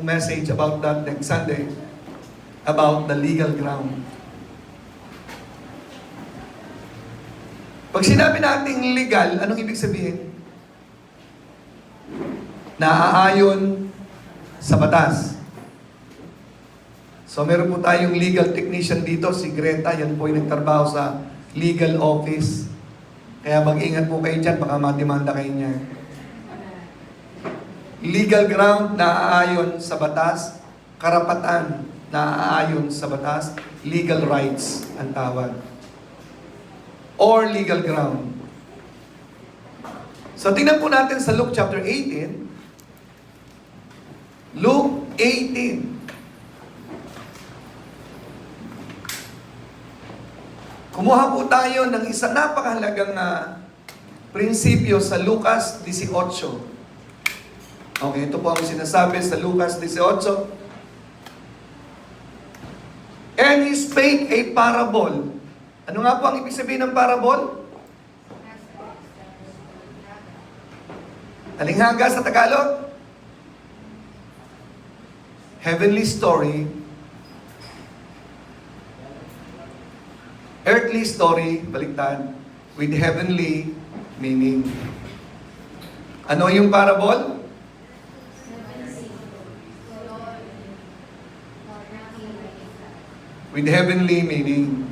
message about that next Sunday, about the legal ground. Pag sinabi nating legal, anong ibig sabihin? Naaayon sa batas. So meron po tayong legal technician dito, si Greta, yan po yung nagtrabaho sa legal office. Kaya mag-ingat po kayo dyan, baka mademanda kayo niya. Legal ground, naaayon sa batas. Karapatan, naaayon sa batas. Legal rights, ang tawag. Or legal ground. So tingnan po natin sa Luke chapter 18. Luke 18. Kumuha po tayo ng isang napakahalagang prinsipyo sa Lucas 18. Okay, ito po ang sinasabi sa Lucas 18. And he spake a parable. Ano nga po ang ibig sabihin ng parable? Talinghaga sa Tagalog? Heavenly story. Earthly story, baliktad, with heavenly meaning. Ano yung parable? With heavenly meaning.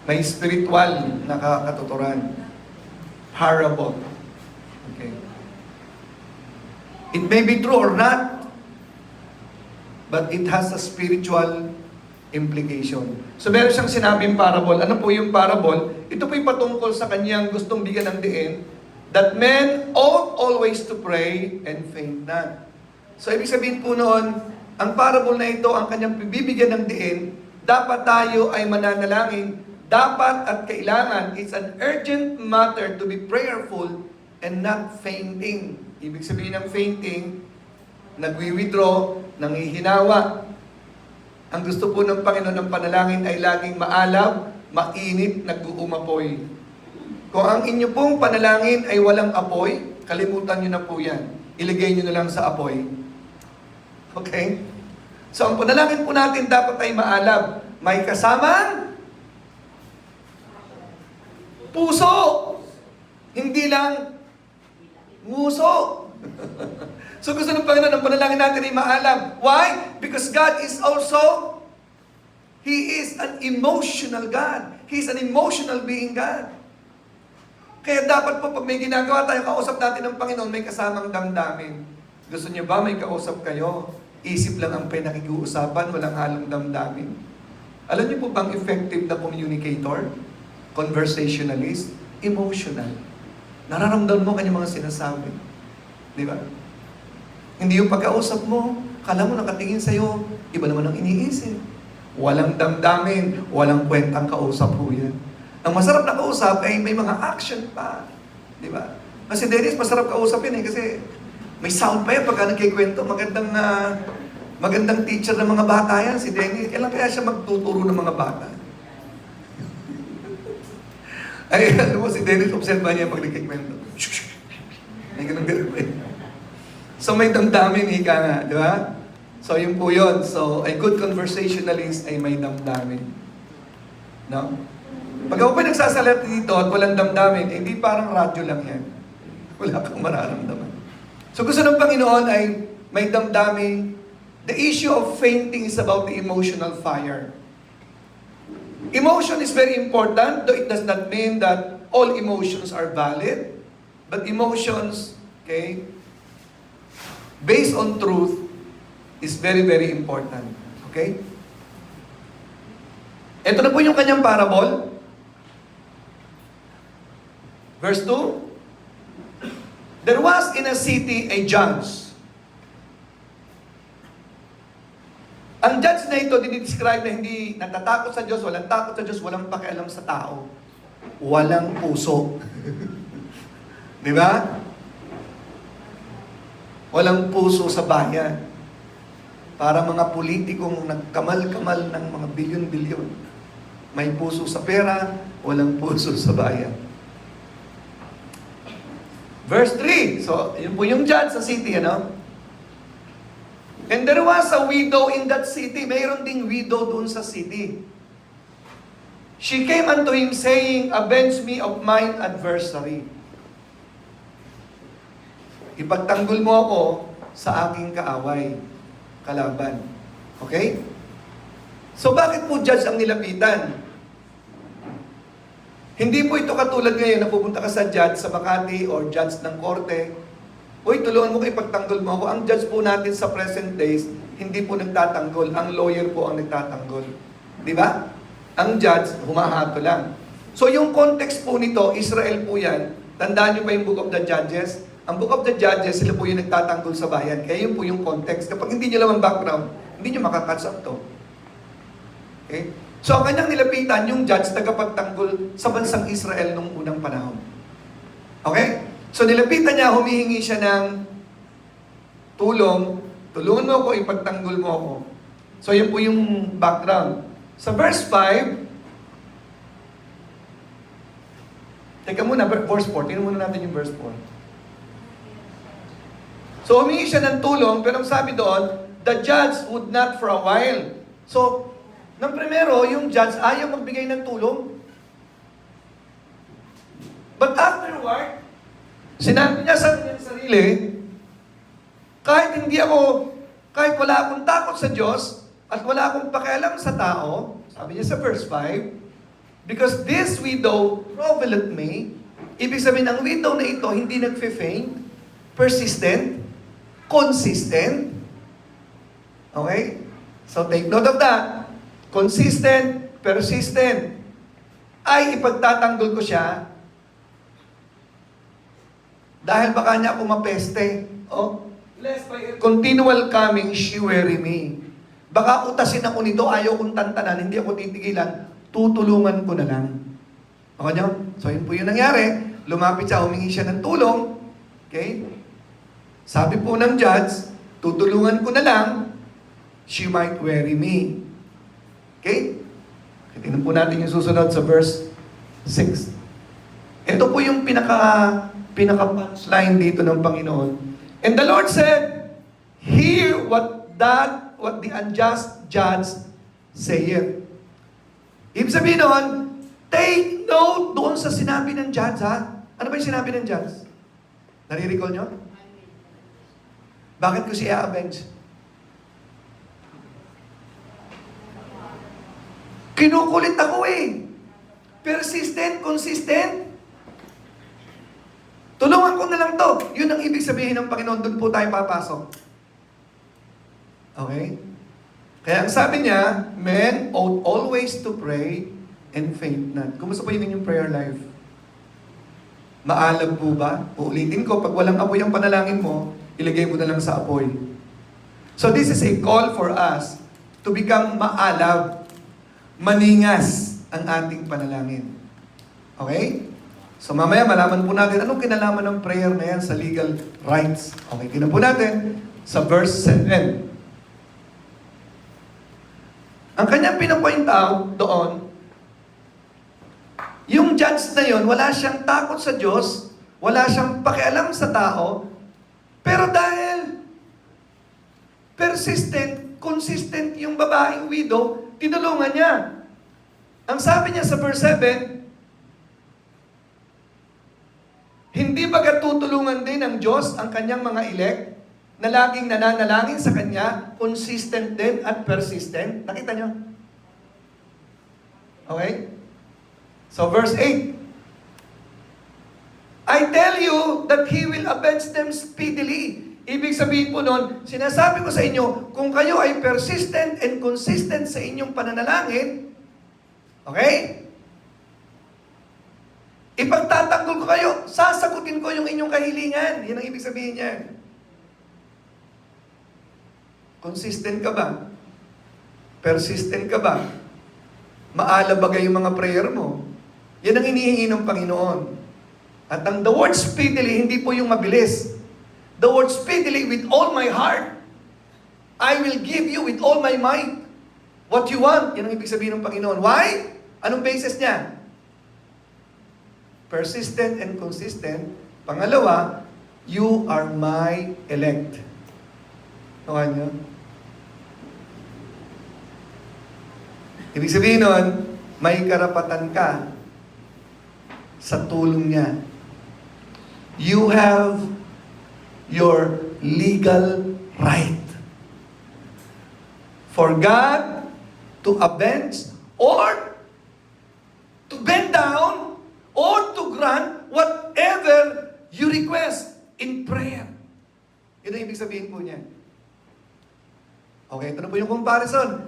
May spiritual na katuturan. Parable. Okay. It may be true or not, but it has a spiritual implication. So meron siyang sinabing parable. Ano po yung parable? Ito po yung patungkol sa kanyang gustong bigyan ng diin, that men ought always to pray and faint not. So ibig sabihin po noon, ang parable na ito, ang kanyang bibigyan ng diin, dapat tayo ay mananalangin. Dapat at kailangan, it's an urgent matter to be prayerful and not fainting. Ibig sabihin ng fainting, nagwi-withdraw, nangihinawa. Ang gusto po ng Panginoon ng panalangin ay laging maalab, mainit, nag-uumapoy. Kung ang inyo pong panalangin ay walang apoy, kalimutan nyo na po yan. Ilagay nyo na lang sa apoy. Okay? So ang panalangin po natin dapat ay maalab. May kasamang puso. Hindi lang nguso. So gusto ng Panginoon, ang panalangin natin ay maalam. Why? Because God is also, He is an emotional God. He is an emotional being God. Kaya dapat po pag may ginagawa tayo, kausap natin ng Panginoon, may kasamang damdamin. Gusto niyo ba may kausap kayo? Isip lang ang pinakikuusapan, walang halong damdamin. Alam niyo po bang effective na communicator? Conversationalist? Emotional. Nararamdaman mo kanyang mga sinasabi. Di ba? Hindi yung pagkausap mo, kala mo nakatingin sa'yo, iba naman ang iniisip. Walang damdamin, walang kwentang kausap po yan. Ang masarap na kausap ay may mga action pa. Di ba? Kasi Dennis, masarap kausap yan kasi may sound pa yan pagka nagkikwento. Magandang teacher ng mga bata yan, si Dennis. Kailan kaya siya magtuturo ng mga bata? Ay, alam mo, si Dennis, observa niya pag nagkikwento. May ganun pa eh. So may damdamin, ika nga, di ba? So yun po yun. So a good conversationalist ay may damdamin. No? Pag ako pa nagsasalita dito at walang damdamin, hindi parang radyo lang yan. Wala kang mararamdaman. So gusto ng Panginoon ay may damdamin. The issue of fainting is about the emotional fire. Emotion is very important, though it does not mean that all emotions are valid. But emotions, okay, based on truth, is very, very important. Okay? Ito na po yung kanyang parable. Verse 2. There was in a city a judge. Ang judge na ito, dinidescribe na hindi natatakot sa Diyos, walang takot sa Diyos, walang pakialam sa tao. Walang puso. Di ba? Walang puso sa bayan. Para mga politikong nagkamal-kamal ng mga bilyon-bilyon. May puso sa pera, walang puso sa bayan. Verse 3. So, yun po yung judge sa city, ano? And there was a widow in that city. Mayroon ding widow doon sa city. She came unto him saying, "Avenge me of mine adversary." Ipagtanggol mo ako sa aking kaaway, kalaban. Okay? So bakit po judge ang nilapitan? Hindi po ito katulad ngayon na pupunta ka sa judge sa Makati or judge ng korte. Uy, tulungan mo ko, ipagtanggol mo ako. Ang judge po natin sa present days, hindi po nagtatanggol. Ang lawyer po ang nagtatanggol. Di ba? Ang judge, humahato lang. So yung context po nito, Israel po yan. Tandaan niyo ba yung Book of the Judges? Ang Book of the Judges, sila po yung nagtatanggol sa bayan. Kaya yun po yung context. Kapag hindi niyo lang ang background, hindi niyo makakatch up to. Okay? So ang kanyang nilapitan, yung judge, tagapagtanggol sa bansang Israel nung unang panahon. Okay? So nilapitan niya, humihingi siya ng tulong. Tulungan mo ako, ipagtanggol mo ako. So yun po yung background. Sa verse 5, teka muna, verse 4. Tingnan muna natin yung verse 4. So humingi siya ng tulong, pero sabi doon, the judge would not for a while. So, nang primero, yung judge ayaw magbigay ng tulong. But afterward, sinabi niya sa kanyang sarili, kahit wala akong takot sa Diyos, at wala akong pakialam sa tao, sabi niya sa verse 5, because this widow provoked me, ibig sabihin ang widow na ito, hindi nagfe-faint, persistent, consistent. Okay? So take note of that. Consistent, persistent. Ay, ipagtatanggol ko siya dahil baka niya ako mapeste. Oh, lest by her continual coming, she weary me. Baka utasin ako nito, ayaw kong tantanan, hindi ako titigilan, tutulungan ko na lang. Okay niyo? So yun po yung nangyari. Lumapit siya, humingi siya ng tulong. Okay? Sabi po ng judge, tutulungan ko na lang, she might weary me. Okay? Tingnan po natin yung susunod sa verse 6. Ito po yung pinaka-punchline dito ng Panginoon. And the Lord said, hear what the unjust judge saith. Ibig sabihin nun, take note doon sa sinabi ng judge, ha? Ano ba yung sinabi ng judge? Nare-recall nyo? Bakit ko siya avenge? Kinukulit ako eh. Persistent, consistent. Tulungan ko na lang to. Yun ang ibig sabihin ng Panginoon. Doon po tayo papasok. Okay? Kaya ang sabi niya, men ought always to pray and faint not. Kumusta po yun yung prayer life? Maalab po ba? Uulitin ko, pag walang apoy ang panalangin mo, ilagay mo na lang sa apoy. So this is a call for us to become maalab, maningas ang ating panalangin. Okay? So mamaya malaman po natin anong kinalaman ng prayer na yan sa legal rights. Okay, tingnan po natin sa verse 7. Ang kanyang pinapoint out doon, yung judge na yon, wala siyang takot sa Diyos, wala siyang pakialam sa tao, pero dahil persistent, consistent yung babaeng widow, tinulungan niya. Ang sabi niya sa verse 7, hindi baga tutulungan din ng Diyos ang kanyang mga elect na laging nananalangin sa Kanya, consistent din at persistent? Nakita niyo? Okay? So verse 8, I tell you that He will avenge them speedily. Ibig sabihin po nun, sinasabi ko sa inyo, kung kayo ay persistent and consistent sa inyong pananalangin, okay? Ipagtatanggol ko kayo, sasagutin ko yung inyong kahilingan. Yan ang ibig sabihin niya. Consistent ka ba? Persistent ka ba? Maalabagay yung mga prayer mo. Yan ang inihingi ng Panginoon. At ang the word speedily, hindi po yung mabilis. The word speedily, with all my heart, I will give you with all my might what you want. Yan ang ibig sabihin ng Panginoon. Why? Anong basis niya? Persistent and consistent. Pangalawa, you are my elect. Nakuha niyo? Ibig sabihin nun, may karapatan ka sa tulong niya. You have your legal right for God to avenge or to bend down or to grant whatever you request in prayer. Yun ang ibig sabihin po niya. Okay, ito na po yung comparison.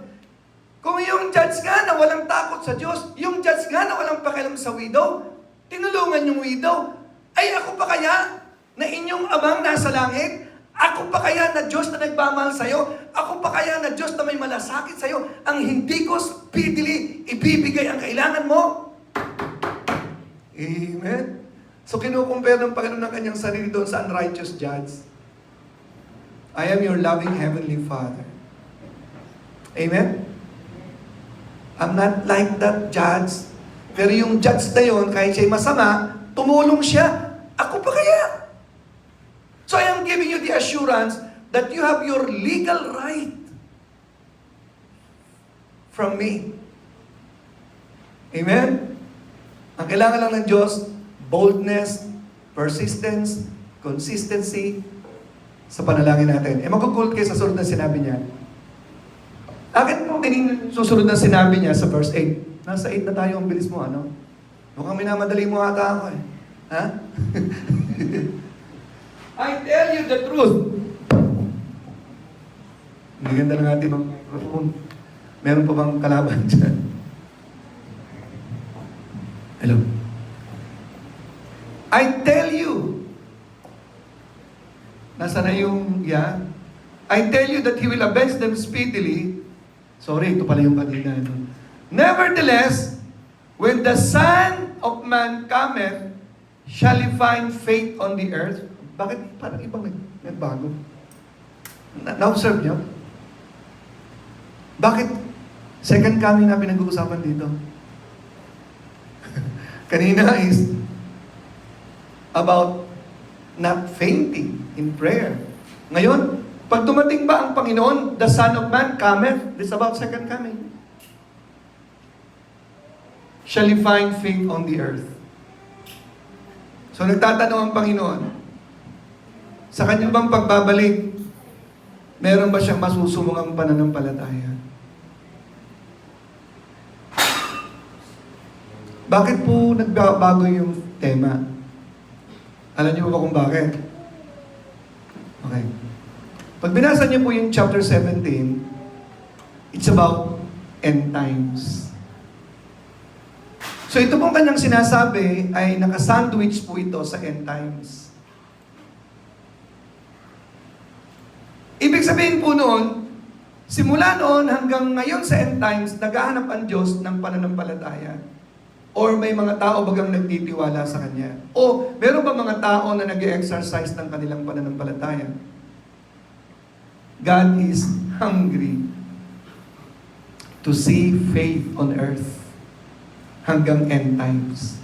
Kung yung judge nga na walang takot sa Diyos, yung judge nga na walang pakialam sa widow, tinulungan yung widow, ay ako pa kaya na inyong amang nasa langit? Ako pa kaya na Diyos na nagmamahal sa'yo? Ako pa kaya na Diyos na may malasakit sa'yo? Ang hindi ko speedily ibibigay ang kailangan mo? Amen? So kinukumpare ng Panginoon ng kanyang sarili doon sa unrighteous judge. I am your loving Heavenly Father. Amen? I'm not like that judge. Pero yung judge na yun, kahit siya'y masama, tumulong siya. Ako pa kaya? So I am giving you the assurance that you have your legal right from me. Amen? Ang kailangan lang ng Diyos, boldness, persistence, consistency sa panalangin natin. Magugult kayo sa sunod na sinabi niya. Bakit mo susunod na sinabi niya sa verse 8? Nasa 8 na tayo, ang bilis mo, ano? Mukhang minamadali mo ata ako eh. Ha? I tell you the truth. Hindi ganda ng ating microphone. Meron pa bang kalaban dyan? Hello? I tell you. Nasa na yung, yeah? I tell you that He will avenge them speedily. Sorry, ito pala yung kanina. No? Nevertheless, when the Son of Man cometh, shall He find faith on the earth? Bakit parang ibang nagbago? Na-observe niyo? Bakit second coming na pinag-uusapan dito? Kanina is about not fainting in prayer. Ngayon, pag dumating ba ang Panginoon, the Son of Man cometh, this is about second coming. Shall He find faith on the earth? So nagtatanong ang Panginoon, sa kanyang bang pagbabalik, meron ba siyang masusumungang pananampalataya? Bakit po nagbago yung tema? Alam niyo ba kung bakit? Okay. Pag binasa niyo po yung chapter 17, it's about end times. So ito pong kanyang sinasabi ay nakasandwich po ito sa end times. Ibig sabihin po noon, simula noon hanggang ngayon sa end times, naghahanap ang Diyos ng pananampalataya. Or may mga tao bagang nagtitiwala sa Kanya. O meron ba mga tao na nag-exercise ng kanilang pananampalataya? God is hungry to see faith on earth hanggang end times.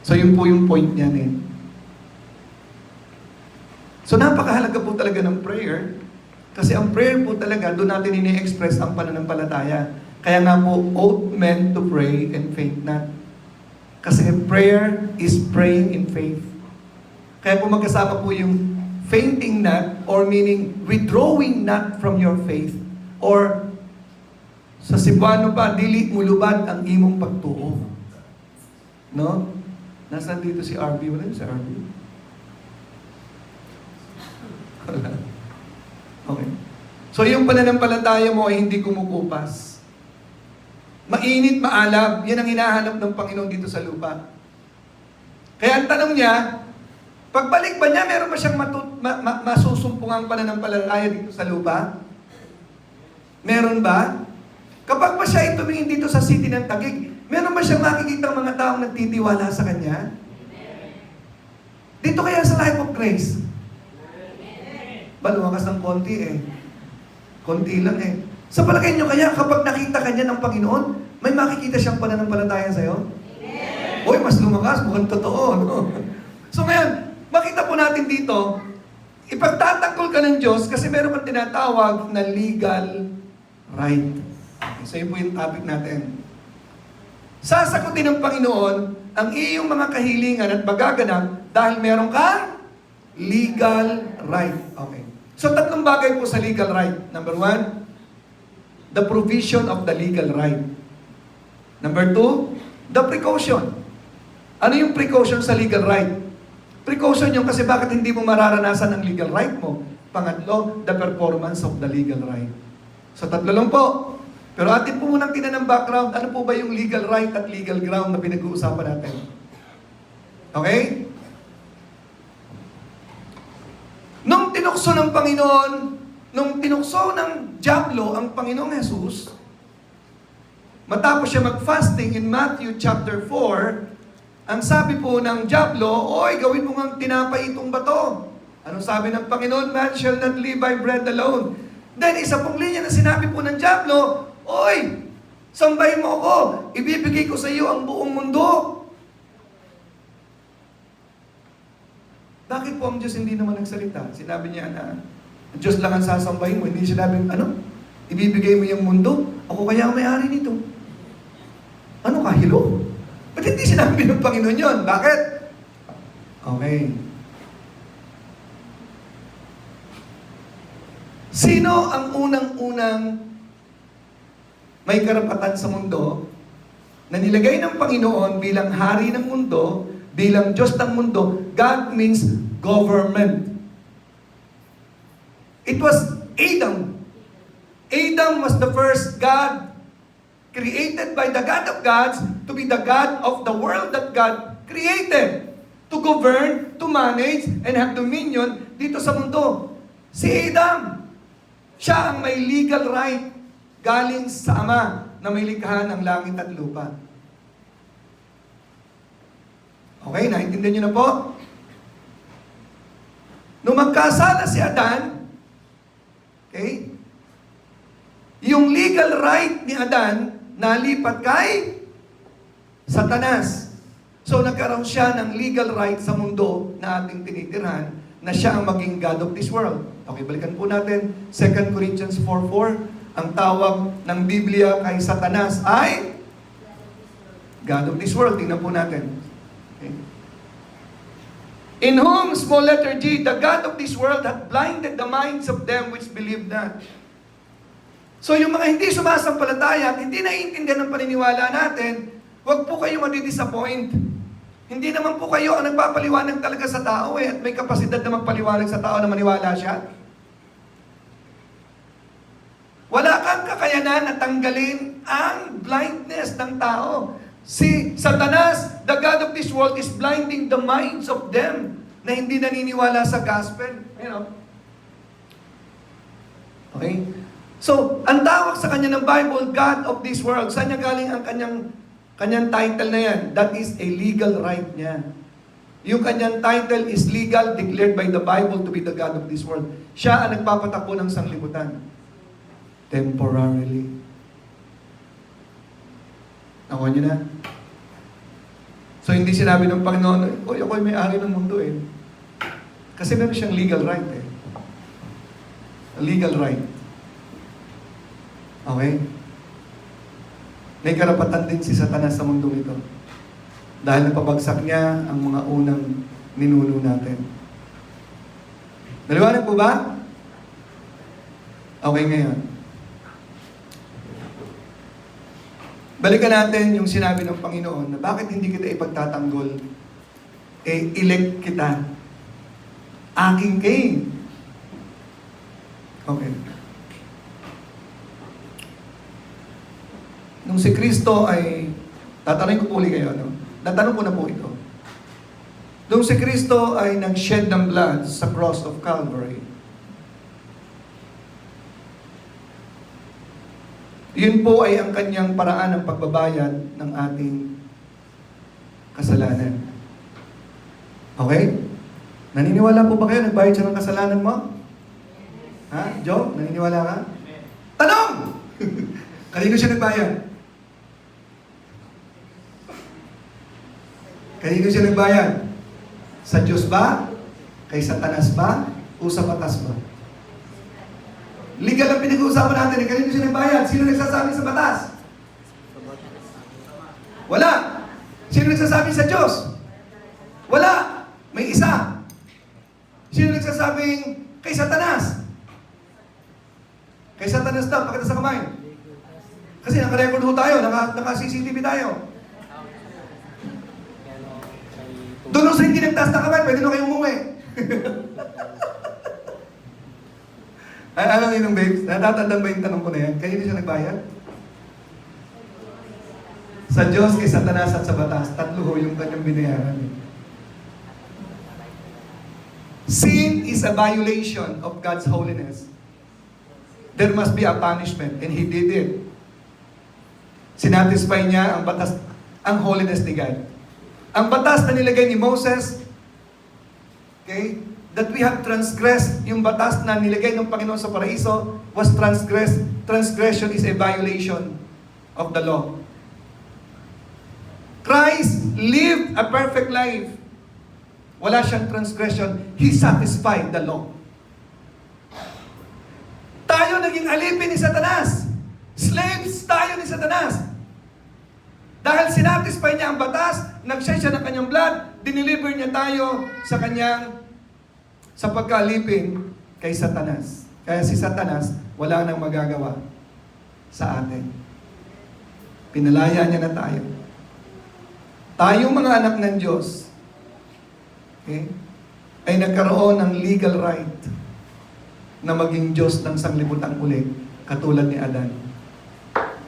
So yun po yung point niyan eh. So napakahalaga po talaga ng prayer. Kasi ang prayer po talaga, doon natin ini-express ang pananampalataya. Kaya nga po, ought men to pray and faint not. Kasi prayer is praying in faith. Kaya po magkasama po yung fainting not, or meaning withdrawing not from your faith. Or sa Cebuano pa, dili mulubad ang imong pagtuo. No? Nasaan dito si RB? Wala si RB? Wala. Okay. So yung pananampalataya mo ay hindi kumukupas. Mainit, maalab, yan ang hinahanap ng Panginoon dito sa lupa. Kaya ang tanong niya, pagbalik ba niya, meron ba siyang masusumpungang pananampalataya dito sa lupa? Meron ba? Kapag ba siya ay tumingin dito sa city ng Taguig, meron ba siyang makikita mga taong nagtitiwala sa kanya? Dito kaya sa Life of Grace? Lumakas ng konti eh. Konti lang eh. Sa palagay nyo kaya, kapag nakita ka niya ng Panginoon, may makikita siyang pananampalataya sa'yo? Amen. Uy, mas lumakas, mukhang totoo, no? So ngayon, makita po natin dito, ipagtatanggol ka ng Diyos kasi meron kang tinatawag na legal right. Okay, so yun po yung topic natin. Sasagutin ng Panginoon ang iyong mga kahilingan at magaganap dahil meron kang legal right. Okay. So tatlong bagay po sa legal right. Number one, the provision of the legal right. Number two, the precaution. Ano yung precaution sa legal right? Precaution yung kasi bakit hindi mo mararanasan ang legal right mo. Pangatlo, the performance of the legal right. So tatlo lang po. Pero atin po munang tinan ng background, ano po ba yung legal right at legal ground na pinag-uusapan natin? Okay? Nung tinukso ng Panginoon, nung tinukso ng Diablo ang Panginoong Jesus, matapos siya mag-fasting in Matthew chapter 4, ang sabi po ng Diablo, oy, gawin mo ngang tinapay itong bato. Anong sabi ng Panginoon? Man shall not live by bread alone. Then, isa pong linya na sinabi po ng Diablo, oy, sambahin mo ako, ibibigay ko sa iyo ang buong mundo. Bakit po ang Diyos hindi naman nagsalita? Sinabi niya na, ang Diyos lang ang sasambahin mo. Hindi sinabing, ibibigay mo yung mundo? Ako kaya ang may-ari nito. Ano ka, hilo? Ba't hindi sinabi ng Panginoon yun? Bakit? Okay. Sino ang unang-unang may karapatan sa mundo na nilagay ng Panginoon bilang hari ng mundo, bilang Diyos ng mundo? God means government. It was Adam. Adam was the first God created by the God of gods to be the God of the world that God created. To govern, to manage, and have dominion dito sa mundo. Si Adam, siya ang may legal right galing sa Ama na may likha ng langit at lupa. Okay, naintindihan niyo na po? Nung magkasala si Adan, okay, yung legal right ni Adan nalipat kay Satanas. So nagkaroon siya ng legal right sa mundo na ating tinitirhan na siya ang maging God of this world. Okay, balikan po natin 2 Corinthians 4:4. Ang tawag ng Biblia kay Satanas ay God of this world. Tingnan po natin. Okay. In whom, small letter G, the God of this world hath blinded the minds of them which believe not. So yung mga hindi sumasampalataya at hindi naiintindihan ng paniniwala natin, huwag po kayo madi-disappoint. Hindi naman po kayo ang nagpapaliwanag talaga sa tao at may kapasidad na magpaliwanag sa tao na maniwala siya. Wala kang kakayanan na tanggalin ang blindness ng tao. Si Satanas, the God of this world, is blinding the minds of them na hindi naniniwala sa gospel. You know? Okay? So, ang tawag sa kanya ng Bible, God of this world, saan niya galing ang kanyang title na yan? That is a legal right niya. Yung kanyang title is legal, declared by the Bible to be the God of this world. Siya ang nagpapatakbo ng sanglibutan. Temporarily. Nakuha niyo na? So, hindi sinabi ng Panginoon, oy, ako'y may-ari ng mundo eh. Kasi meron siyang legal right eh. A legal right. Okay? May karapatan din si Satanas sa mundo ito. Dahil napabagsak niya ang mga unang ninuno natin. Naliwanag po ba? Okay ngayon. Balikan natin yung sinabi ng Panginoon na bakit hindi kita ipagtatanggol? Elect kita. Aking Cain. Okay. Nung si Kristo ay, tatanungin ko po ulit kayo, no? Natanong ko na po ito. Nung si Kristo ay nag-shed ng blood sa cross of Calvary, yun po ay ang kanyang paraan ng pagbabayad ng ating kasalanan. Okay? Naniniwala po ba kayo? Nagbayad siya ng kasalanan mo? Ha? Joe? Naniniwala ka? Tanong! Kanino siya nagbayad? Kanino siya nagbayad? Sa Diyos ba? Kay Satanas ba? o sa batas ba? Legal ang pinag-uusapan natin. Kanino siya nagbayad? Sino nagsasabi sa batas? Wala. Sino nagsasabi sa Diyos? Wala. May isa. Sino nagsasabing kay Satanas? Kay Satanas daw, pakita sa kamay. Kasi naka-record ho tayo, naka-CCTV tayo. Doon sa hindi nagtaas na kamay, pwede na kayo umuwi. Ay, alam niyo nung babes, natatandaan ba yung tanong ko na yan? Kanino siya nagbayad? Sa Diyos, kay Satanas at sa batas, tatlo ho yung kanyang binayaran. Sin is a violation of God's holiness. There must be a punishment, and He did it. Sinatisfy niya ang batas, ang holiness ni God. Ang batas na nilagay ni Moses, okay, that we have transgressed, yung batas na nilagay ng Panginoon sa paraiso, was transgressed. Transgression is a violation of the law. Christ lived a perfect life. Wala siyang transgression. He satisfied the law. Tayo naging alipin ni Satanas. Slaves tayo ni Satanas. Dahil sinatisfy niya ang batas, nag-shed siya ng kanyang blood, dineliver niya tayo sa kanyang sa pagkaalipin kay Satanas. Kaya si Satanas, wala nang magagawa sa atin. Pinalaya niya na tayo. Tayong mga anak ng Diyos, okay, ay nagkaroon ng legal right na maging Diyos ng sanglibutan uli, katulad ni Adan.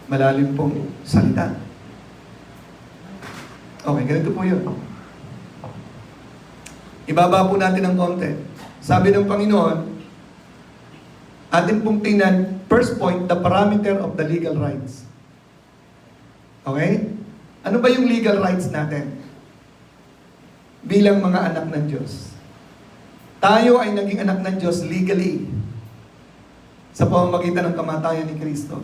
Malalim pong salita. Okay, ganito po yun. Ibaba po natin ng konti. Sabi ng Panginoon, atin pong tingnan, first point, the parameter of the legal rights. Okay? Ano ba yung legal rights natin? Bilang mga anak ng Diyos. Tayo ay naging anak ng Diyos legally sa pamamagitan ng kamatayan ni Kristo.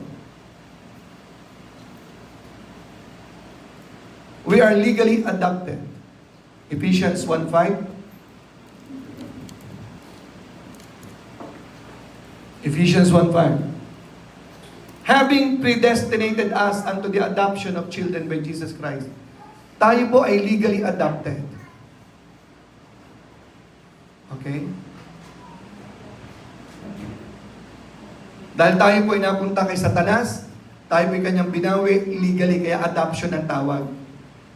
We are legally adopted. Ephesians 1:5. Ephesians 1:5. Having predestinated us unto the adoption of children by Jesus Christ. Tayo po ay legally adopted. Okay? Dahil tayo po ay napunta kay Satanas, tayo po ay kanyang binawi legally, kaya adoption ang tawag.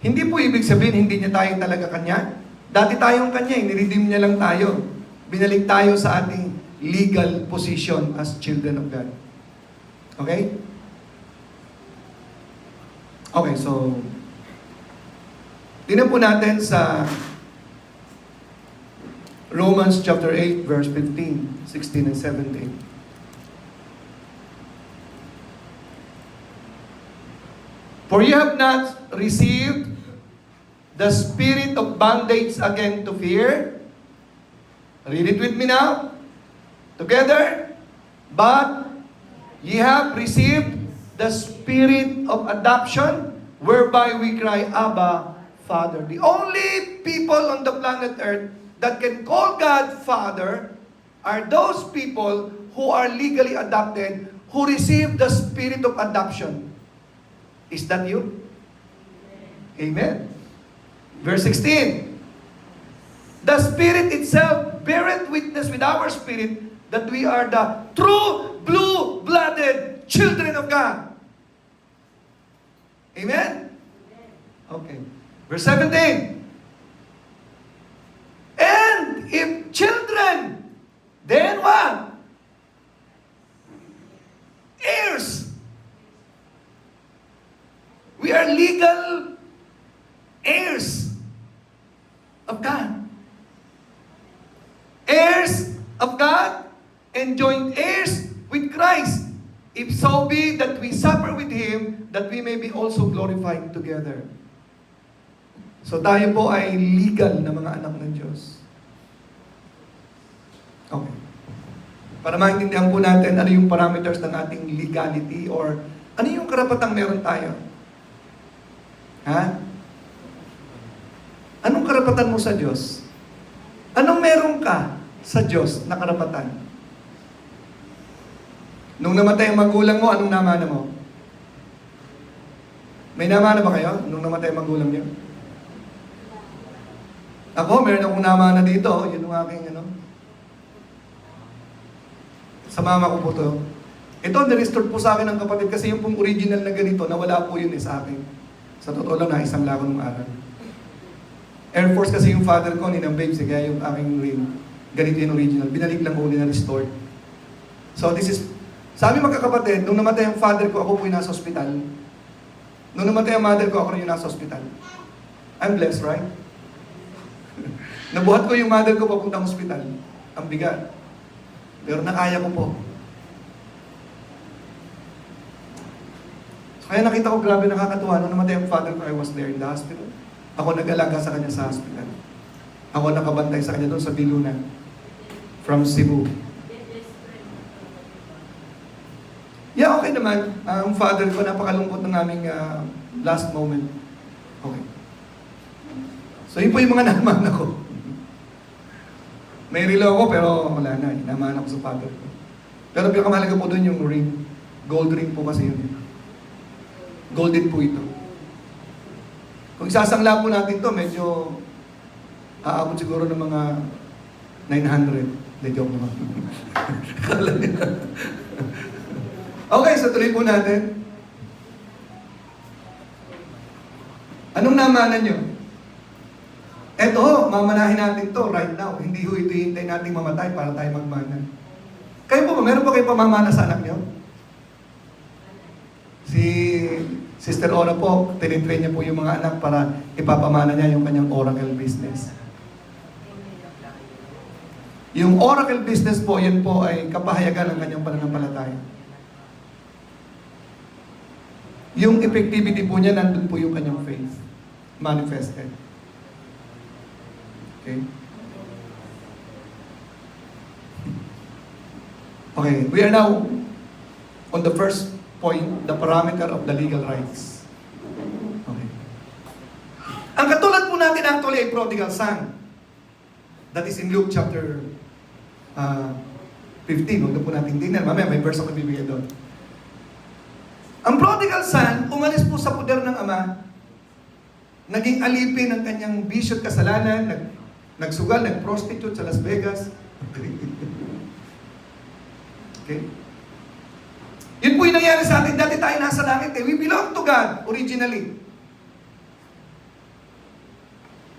Hindi po ibig sabihin, hindi niya tayo talaga kanya. Dati tayong kanya, niredeem niya lang tayo. Binalik tayo sa ating legal position as children of God. Okay? Okay, so, tingnan po natin sa Romans chapter 8, verse 15, 16, and 17. For you have not received the spirit of bondage again to fear. Read it with me now. Together. But ye have received the spirit of adoption, whereby we cry, Abba, Father. The only people on the planet Earth that can call God Father are those people who are legally adopted, who receive the spirit of adoption. Is that you? Amen. Verse 16. The Spirit itself beareth witness with our spirit that we are the true blue-blooded children of God. Amen? Okay. Verse 17. And if children, then what? Heirs. We are legal heirs of God. Heirs of God and joint heirs with Christ. If so be that we suffer with Him, that we may be also glorified together. So tayo po ay legal na mga anak ng Diyos. Okay. Para maintindihan po natin ano yung parameters ng ating legality or ano yung karapatang meron tayo. Ha? Anong karapatan mo sa Diyos? Anong meron ka? sa Diyos na karapatan. Nung namatay ang magulang mo, anong namana mo? May namana ba kayo nung namatay ang magulang niyo? Ako, meron akong namana dito. Yun ang aking, sa mama ko po to. Ito, na-restore po sa akin ng kapatid kasi yung pong original na ganito, nawala po yun sa akin. Sa totoo lang, naisang lang ako nung araw. Air Force kasi yung father ko, ninang babes, kaya yung aking ring, ganito yung original. Binalik lang po, na-restore. So this is, sa aming magkakapatid, nung namatay ang father ko, ako po yung nasa hospital. Nung namatay ang mother ko, ako rin yung nasa hospital. I'm blessed, right? Nabuhat ko yung mother ko papuntang hospital. Ang bigat. Pero nakaya ko po. Kaya nakita ko, grabe nakakatuwa. Nung namatay ang father ko, I was there in the hospital. Ako nag-alaga sa kanya sa hospital. Ako nakabantay sa kanya doon sa Biluna. From Cebu. Yeah, okay naman. Ang father ko, napakalungkot ng aming last moment. Okay. So, yun po yung mga naman ako. May relo ako, pero wala na. Naman ako sa father ko. Pero pinakamahalaga po doon yung ring. Gold ring po kasi yun. Golden po ito. Kung isasangla po natin to, medyo aabot siguro ng mga 900. Hindi, joke naman. Kala niya. Okay, so tuloy po natin. Anong namanan nyo? Eto, mamanahin natin to right now. Hindi ho ito hintay nating mamatay para tayo magmana. Kayo po ba? Meron pa kayo pamamana sa anak nyo? Si Sister Ora po, tinitrain niya po yung mga anak para ipapamana niya yung kanyang oracle business. Yung oracle business po, yun po ay kapahayagan ng kanyang pananampalataya. Yung effectivity po niya, nandun po yung kanyang faith manifested. Okay? Okay, we are now on the first point, the parameter of the legal rights. Okay. Ang katulad po natin actually ay prodigal son. That is in Luke chapter 15. Huwag na po natin tingnan. Mamaya may verse ako bibigay doon. Ang prodigal son, umalis po sa poder ng ama, naging alipin ng kanyang bisyo at kasalanan, nagsugal, nag-prostitute sa Las Vegas. Okay? Yun po yung nangyari sa atin. Dati tayo nasa langit eh. We belong to God originally.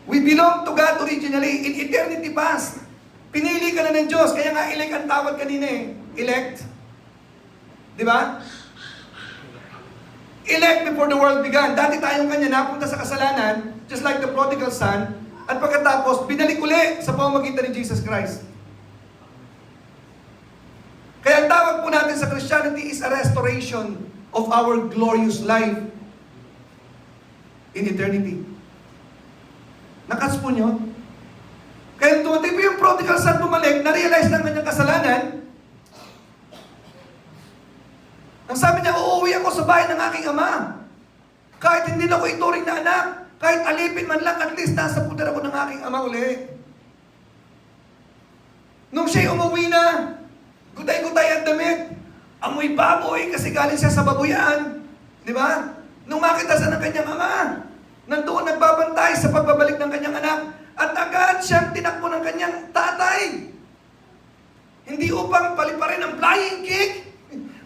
We belong to God originally in eternity past. Pinili ka na ng Diyos. Kaya nga elect ang tawag kanina eh. Elect. Di ba? Elect before the world began. Dati tayong kanya napunta sa kasalanan, just like the prodigal son, at pagkatapos, binalik uli sa pamamagitan ni Jesus Christ. Kaya ang tawag po natin sa Christianity is a restoration of our glorious life in eternity. Nakas po nyo? Kaya tumatay po yung prodigal son bumalik, na-realize ng kanyang kasalanan. Ang sabi niya, uuwi ako sa bahay ng aking ama. Kahit hindi na ako ituring na anak, kahit alipin man lang, at least nasa puder ako ng aking ama uli. Nung siya'y umuwi na, gutay-gutay ang damit, amoy baboy kasi galing siya sa babuyan. Di ba? Nung makita siya ng kanyang ama, nandoon nagbabantay sa pagbabalik ng kanyang anak, at agad siyang tinakbo ng kanyang tatay. Hindi upang paliparin ang flying kick.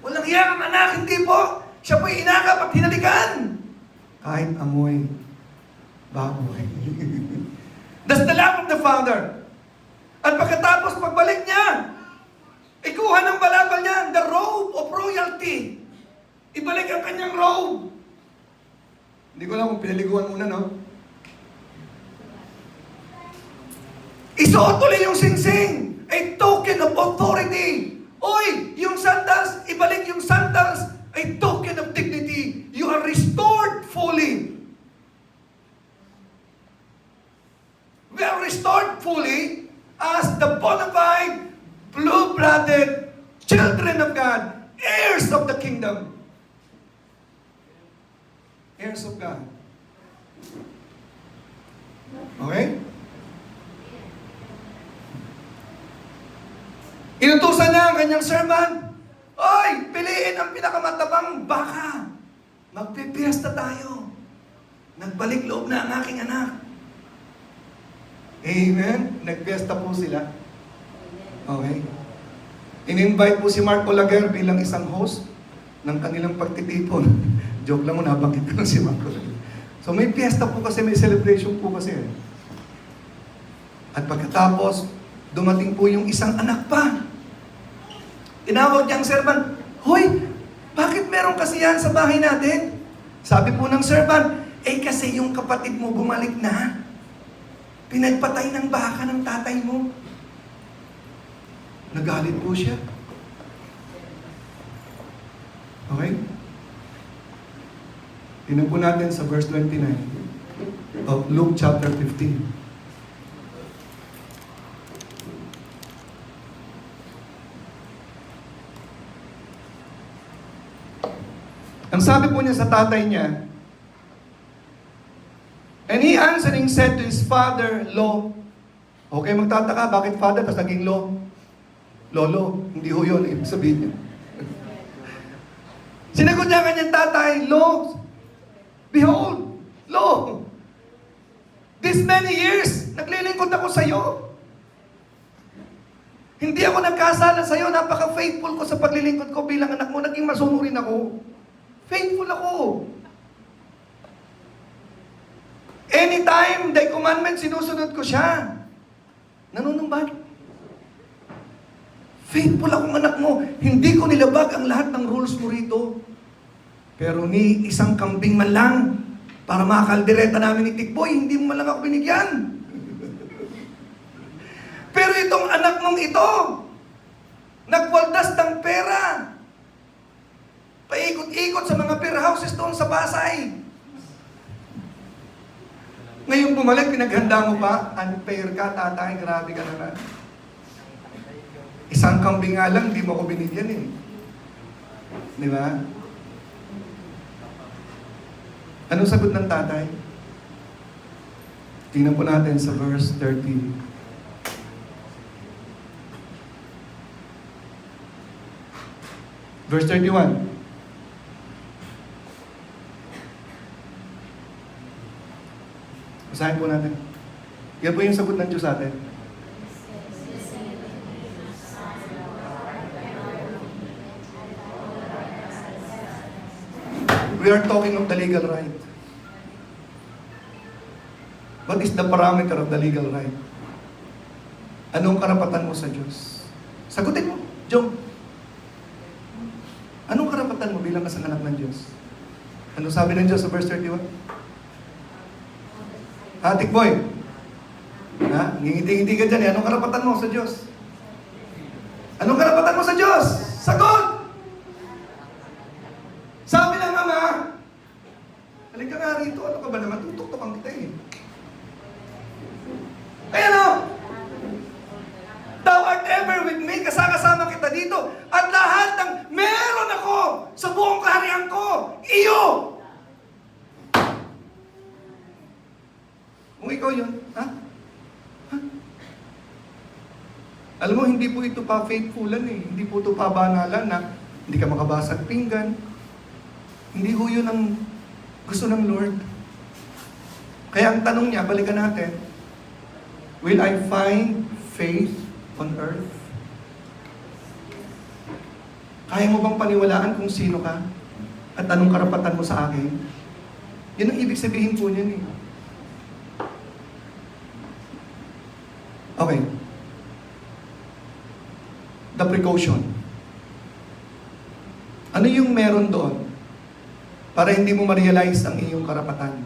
Walang iyang anak, hindi po. Siya po'y inakap at hinalikan. Kahit amoy baboy. That's the love of the Father. At pagkatapos pagbalik niya, ikuha ng balabal niya, the robe of royalty. Ibalik ang kanyang robe. Hindi ko alam kung pinaliguan muna, no? Isuot ulit yung singsing. A token of authority. Oy, yung sandals, ibalik yung sandals. A token of dignity. You are restored fully. We are restored fully as the bona fide, blue-blooded children of God, heirs of the kingdom. Heirs of God. Okay? Inutusan niya ang kanyang servant, "Oy, piliin ang pinakamatabang baka. Magpipiesta tayo. Nagbalik loob na ang aking anak." Amen? Nagpiesta po sila. Okay? In-invite po si Mark Olaguer bilang isang host ng kanilang pagtitipon. Joke lang mo, nabanggit ko lang si Mark Olaguer. So may fiesta po kasi, may celebration po kasi. At pagkatapos, dumating po yung isang anak pa. Tinawag niya ang servant, "Hoy, bakit meron kasi yan sa bahay natin?" Sabi po ng servant, kasi yung kapatid mo bumalik na. Pinagpatay ng baka ng tatay mo. Nagalit po siya. Okay? Tingnan po natin sa verse 29 of Luke chapter 15. Ang sabi po niya sa tatay niya, and he answering said to his father-in-law, okay, magtataka, bakit father, tapos naging law? Lolo, hindi ho yun, ibig sabihin niya. Sinagot niya kanyang tatay, "Lo, behold, lo, this many years, naglilingkod ako sa iyo. Hindi ako nagkasala sa iyo, napaka-faithful ko sa paglilingkod ko bilang anak mo, naging masunurin ako. Faithful ako. Anytime, thy commandment, sinusunod ko siya. Nanunumbat. Faithful akong anak mo. Hindi ko nilabag ang lahat ng rules mo rito. Pero ni isang kambing man lang, para makakaldereta namin ni Tikboy, hindi mo man lang ako binigyan. Pero itong anak mong ito, nagwaldas ng pera. Paikot-ikot sa mga beer houses doon sa Pasay. Ngayon bumalik, pinaghanda mo pa, unfair ka, tatay, grabe ka naman. Isang kambing nga lang, di mo ako binigyan eh. Di ba? Anong sagot ng tatay? Tingnan po natin sa verse 30. Verse 31. Basahin po natin. Yan po yung sagot ng Diyos sa atin. We are talking of the legal right. What is the parameter of the legal right? Anong karapatan mo sa Diyos? Sagutin mo, Jong. Anong karapatan mo bilang kasang anak ng Diyos? Ano sabi ng Diyos sa verse 31? Tikboy. Ngingiti-ngiti ka dyan eh. Anong karapatan mo sa Diyos? Anong karapatan mo sa Diyos? Sagot! Sabi ng Ama, halika nga rito, ano ka ba naman? Tutok-tokan kita eh. Kaya no? Thou art ever with me, kasama kita dito. At lahat ng meron ako sa buong kaharian ko, iyo! Kung ikaw yun, ha? Alam mo, hindi po ito pa faithfulan eh. Hindi po ito pa banalan na hindi ka makabasag pinggan. Hindi ho yun ang gusto ng Lord. Kaya ang tanong niya, balikan natin, will I find faith on earth? Kaya mo bang paniwalaan kung sino ka? At anong karapatan mo sa akin? Yun ang ibig sabihin po niyan eh. Okay. The precaution. Ano yung meron doon? Para hindi mo ma-realize ang iyong karapatan.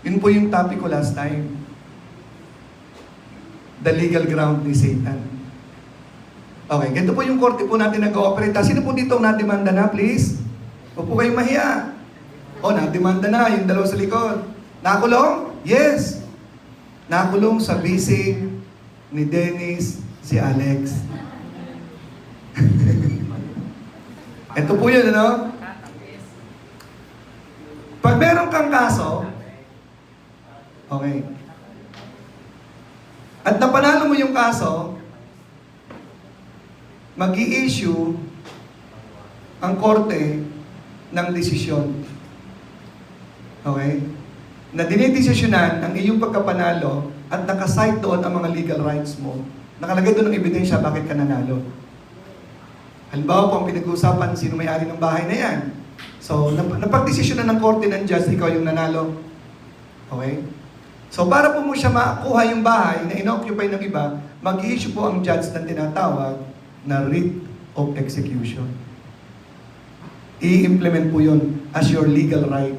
Yun po yung topic ko last time. The legal ground ni Satan. Okay, ganito po yung korte po natin nag-ooperate. Sino po dito na-demanda na, please? Huwag po kayong mahiya. Na-demanda na, yung dalawa sa likod. Nakulong? Yes. Nakulong sa bisig ni Dennis, si Alex. Ito po yun, ano? Pag meron kang kaso, okay, at napanalo mo yung kaso, mag-i-issue ang korte ng desisyon. Okay? Na dinidesisyonan ang iyong pagkapanalo at nakasite doon ang mga legal rights mo. Nakalagay doon ang ebidensya bakit ka nanalo. Halimbawa po ang pinag-uusapan, sino may-ari ng bahay na yan. So, napag-desisyonan ng korte ng judge, ikaw yung nanalo. Okay? So, para po mo siya makuha yung bahay na inoccupy ng iba, mag-i-issue po ang judge ng tinatawag na writ of execution. I-implement po yun as your legal right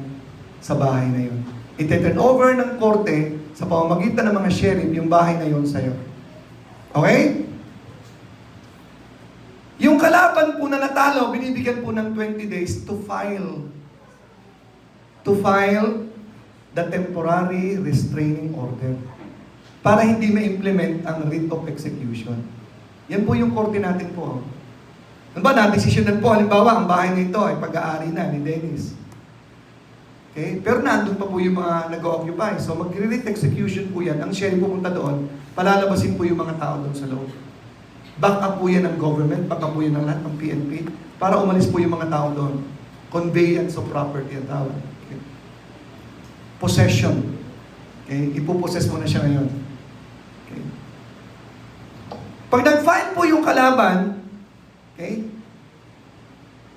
sa bahay na yun. I-turn over ng korte sa pamamagitan ng mga sheriff yung bahay na yun sa'yo. Okay? Yung kalaban po na natalo, binibigyan po ng 20 days to file the temporary restraining order para hindi ma-implement ang writ of execution. Yan po yung korte natin po. Ano ba, na-desisyonan po, halimbawa, ang bahay nito ay pag-aari na ni Dennis. Okay? Pero nandun pa po yung mga nag-occupy. So mag-writ execution po yan. Ang sheriff pupunta doon, palalabasin po yung mga tao doon sa loob. Back up po yan ng government, back up po yan ng lahat ng PNP, para umalis po yung mga tao doon. Conveyance of property ang tawag. Okay. Possession. Okay. Ipopossess mo na siya ngayon. Okay. Pag nag-file po yung kalaban, okay,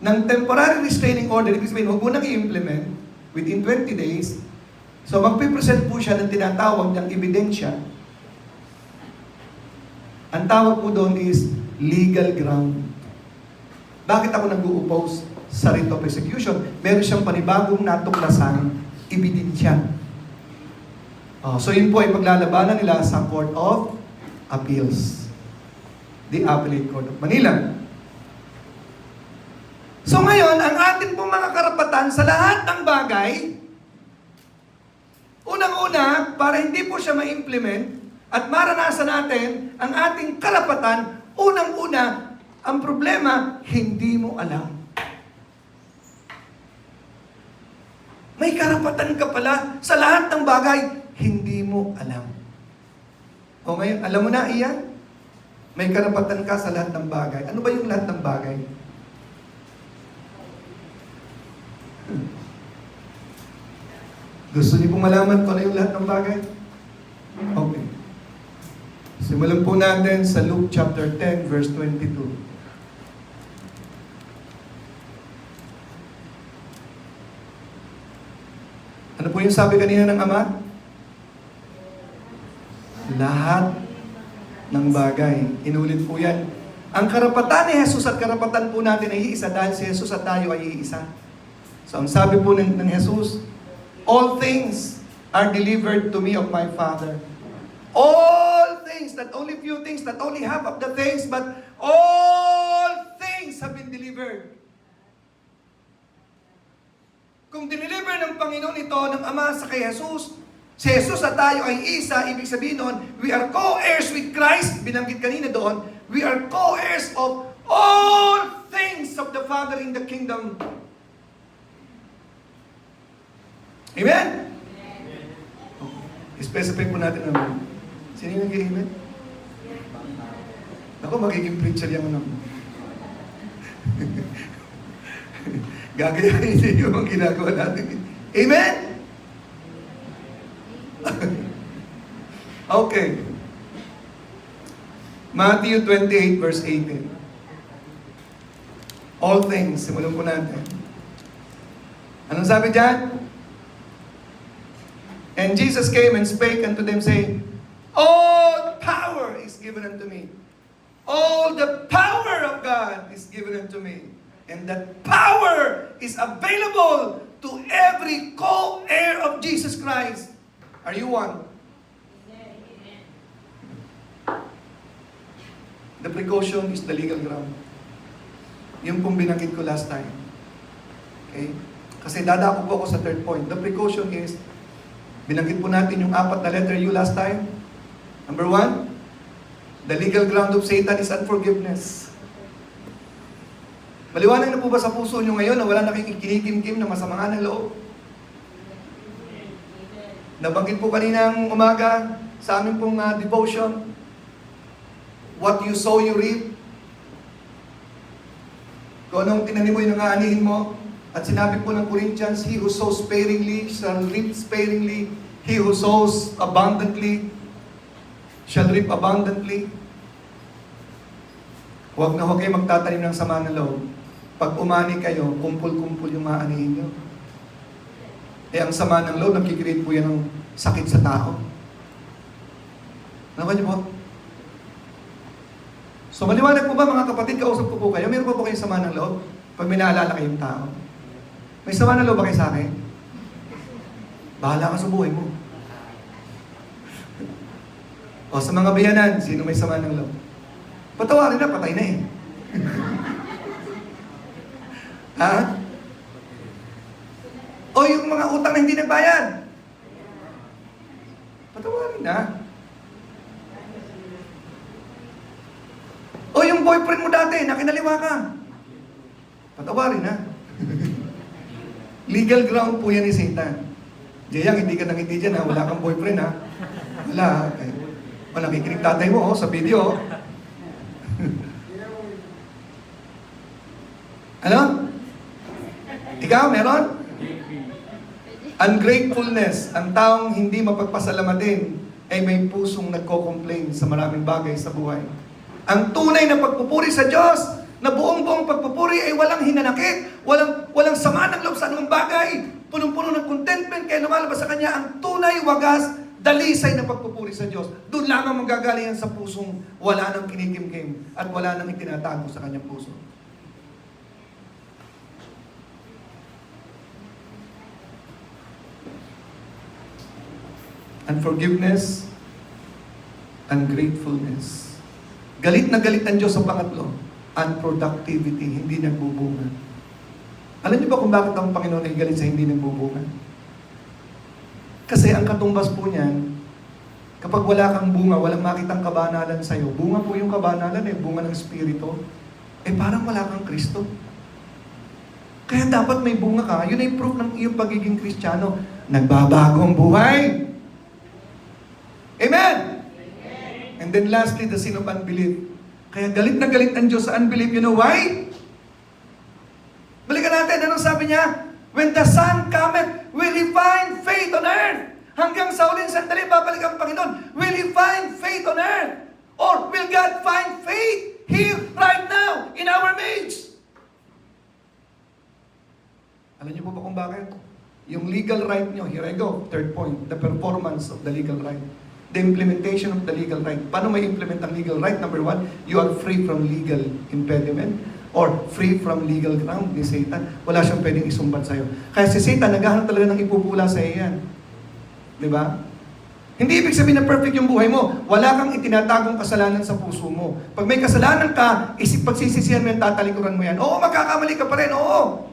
ng temporary restraining order, ibig sabihin, huwag mo nang i-implement within 20 days, so magpipresent po siya ng tinatawag ng ebidensya. Ang tawag po doon is legal ground. Bakit ako nag-u-oppose sa writ of execution? Meron siyang panibagong natuklasang ebidensya. So yun po ay paglalabanan nila sa Court of Appeals. The Appellate Court of Manila. So ngayon, ang atin pong mga karapatan sa lahat ng bagay, unang-una, para hindi po siya ma-implement, at maranasan natin ang ating karapatan, unang-una, ang problema, hindi mo alam. May karapatan ka pala sa lahat ng bagay, hindi mo alam. O ngayon, alam mo na iyan? May karapatan ka sa lahat ng bagay. Ano ba yung lahat ng bagay? Gusto niyo pong malaman kung ano yung lahat ng bagay? Okay. Simulan po natin sa Luke chapter 10, verse 22. Ano po yung sabi kanina ng Ama? Lahat ng bagay. Inulit po yan. Ang karapatan ni Jesus at karapatan po natin ay iisa dahil si Jesus at tayo ay iisa. So ang sabi po ng Jesus, all things are delivered to me of my Father. All things, not only few things, not only half of the things, but all things have been delivered. Kung dineliver ng Panginoon ito, ng Ama sa kay Jesus, si Jesus at tayo ay isa, ibig sabihin nun, we are co-heirs with Christ, binanggit kanina doon, we are co-heirs of all things of the Father in the kingdom. Amen? I-specify po natin naman. Sino yung nag-amen? Ako, magiging preacher yung ano. Gagayahin niyo yung ginagawa natin. Amen? Okay. Matthew 28, verse 18. All things. Simulan po natin. Anong sabi dyan? And Jesus came and spake unto them, saying, all power is given unto me. All the power of God is given unto me. And that power is available to every co-heir of Jesus Christ. Are you one? The precaution is the legal ground. Yung pong binanggit ko last time. Okay? Kasi dadako po ako sa third point. The precaution is, binanggit po natin yung 4 na letter U last time. Number 1, the legal ground of Satan is unforgiveness. Maliwanag na po ba sa puso nyo ngayon na wala na kayong kinikim-kim na masama ng loob? Nabanggit po kaninang umaga sa aming pong devotion, what you sow, you reap. Kung anong tinanim mo, yung nangaanihin mo. At sinabi po ng Corinthians, he who sows sparingly shall reap sparingly. He who sows abundantly shall reap abundantly. Huwag na huwag kayo magtatanim ng sama ng loob. Pag umani kayo, kumpul-kumpul yung maanihin nyo. Eh, ang sama ng loob, nagkikreate po yan ng sakit sa tao. Ano niyo po? So, maliwanag po ba mga kapatid, kausap ko po kayo, meron pa po kayong sama ng loob? Pag may naalala kayong tao. May sama ng loob ba kayo sa akin? Bahala ka sa buhay mo. O, sa mga biyanan, sino may sama ng loob? Patawarin na, patay na eh. Ha? O yung mga utang na hindi nagbayad. Patawarin na. O yung boyfriend mo dati, nakinaliwa ka. Patawarin na. Legal ground po yan ni Satan. Jayang, hindi ka nangiti dyan ha. Wala kang boyfriend ha. Wala ha. O, nakikinig tatay mo sa video. Ano? Ikaw, meron? Ungratefulness. Ang taong hindi mapagpasalamatin ay may pusong nagko-complain sa maraming bagay sa buhay. Ang tunay na pagpupuri sa Diyos, na buong-buong pagpupuri ay walang hinanakit, walang sama ng loob sa anumang bagay, punong-puno ng contentment, kaya lumalabas sa Kanya ang tunay, wagas, dalisay na pagpupuri sa Diyos. Doon lamang manggagaling yan sa pusong wala nang kinikimkim at wala nang itinatago sa Kanyang puso. Unforgiveness, ungratefulness. Galit na galit ang Diyos sa pangatlo. Unproductivity, hindi nagbubunga. Alam niyo ba kung bakit ang Panginoon ay galit sa hindi nagbubunga? Kasi ang katumbas po niyan, kapag wala kang bunga, walang makitang kabanalan sa'yo, bunga po yung kabanalan bunga ng Espiritu, parang wala kang Kristo. Kaya dapat may bunga ka, yun ay proof ng iyong pagiging Kristiyano. Nagbabago ang buhay! Amen! And then lastly, the sin of unbelief. Kaya galit na galit ang Diyos sa unbelief. You know why? Balikan natin, anong sabi niya? When the Son cometh, will He find faith on earth? Hanggang sa huling sandali, babalik ang Panginoon. Will He find faith on earth? Or will God find faith here, right now, in our midst? Alam niyo po ba kung bakit? Yung legal right niyo, here I go, third point, the performance of the legal right. The implementation of the legal right. Paano may implement ang legal right? Number one, you are free from legal impediment or free from legal ground ni Satan. Wala siyang pwedeng isumbat sa'yo. Kaya si Satan, naghahanap talaga ng ipupula sa iyo yan. Di ba? Hindi ibig sabihin na perfect yung buhay mo. Wala kang itinatagong kasalanan sa puso mo. Pag may kasalanan ka, pagsisisihan mo yan, tatalikuran mo yan. Oo, magkakamali ka pa rin. Oo.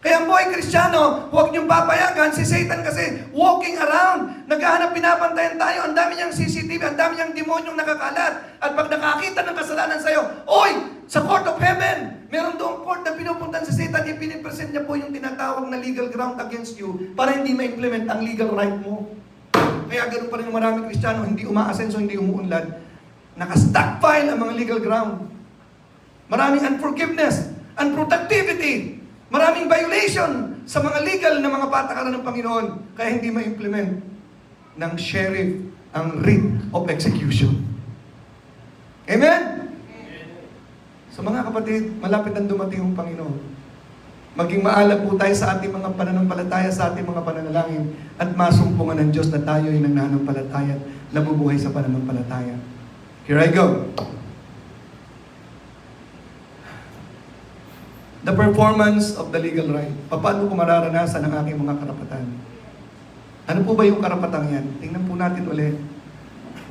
Kaya ang buhay Kristiyano, huwag niyong papayagan. Si Satan kasi walking around. Naghahanap, pinapantayan tayo. Ang dami niyang CCTV, ang dami niyang demonyong nakakalat. At pag nakakita ng kasalanan sa'yo, oy! Sa court of heaven, meron doong court na pinupuntan si Satan, ipinipresent niya po yung tinatawag na legal ground against you para hindi ma-implement ang legal right mo. Kaya ganoon pa rin yung maraming Kristiyano, hindi umaasenso, hindi umuunlad. Naka-stockpile ang mga legal ground. Maraming unforgiveness, unproductivity, maraming violation sa mga legal na mga patakaran ng Panginoon, kaya hindi ma-implement ng sheriff ang writ of execution. Amen? So mga kapatid, malapit ang dumating ang Panginoon. Maging maalam po tayo sa ating mga pananampalataya, sa ating mga pananalangin, at masumpungan ng Diyos na tayo ay nananampalataya at nabubuhay sa pananampalataya. Here I go. The performance of the legal right. Paano ko mararanasan ang aking mga karapatan? Ano po ba yung karapatan yan? Tingnan po natin ulit.